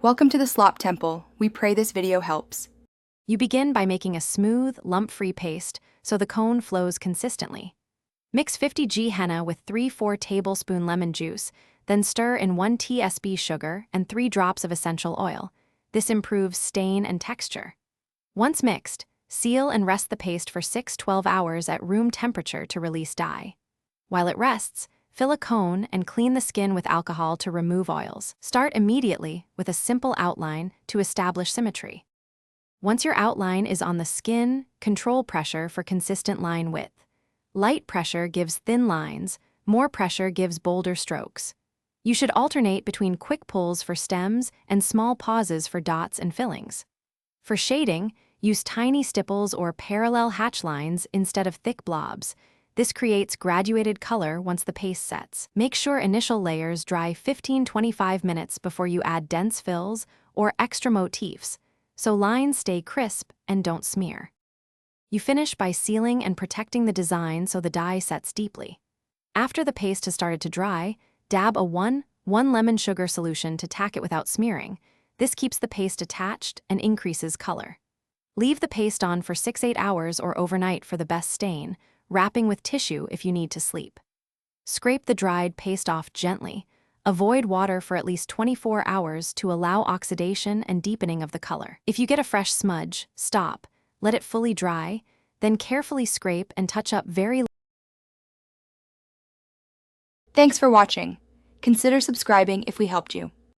Welcome to the Slop Temple. We pray this video helps. You begin by making a smooth, lump-free paste so the cone flows consistently. Mix 50 g henna with 3-4 tablespoon lemon juice, then stir in 1 tsp sugar and 3 drops of essential oil. This improves stain and texture. Once mixed, seal and rest the paste for 6-12 hours at room temperature to release dye. While it rests, fill a cone and clean the skin with alcohol to remove oils. Start immediately with a simple outline to establish symmetry. Once your outline is on the skin, control pressure for consistent line width. Light pressure gives thin lines, more pressure gives bolder strokes. You should alternate between quick pulls for stems and small pauses for dots and fillings. For shading, use tiny stipples or parallel hatch lines instead of thick blobs. This creates graduated color once the paste sets. Make sure initial layers dry 15-25 minutes before you add dense fills or extra motifs, so lines stay crisp and don't smear. You finish by sealing and protecting the design so the dye sets deeply. After the paste has started to dry, dab a 1 lemon sugar solution to tack it without smearing. This keeps the paste attached and increases color. Leave the paste on for 6-8 hours or overnight for the best stain, wrapping with tissue if you need to sleep. Scrape the dried paste off gently. Avoid water for at least 24 hours to allow oxidation and deepening of the color. If you get a fresh smudge, stop, let it fully dry, then carefully scrape and touch up very. Thanks for watching. Consider subscribing if we helped you.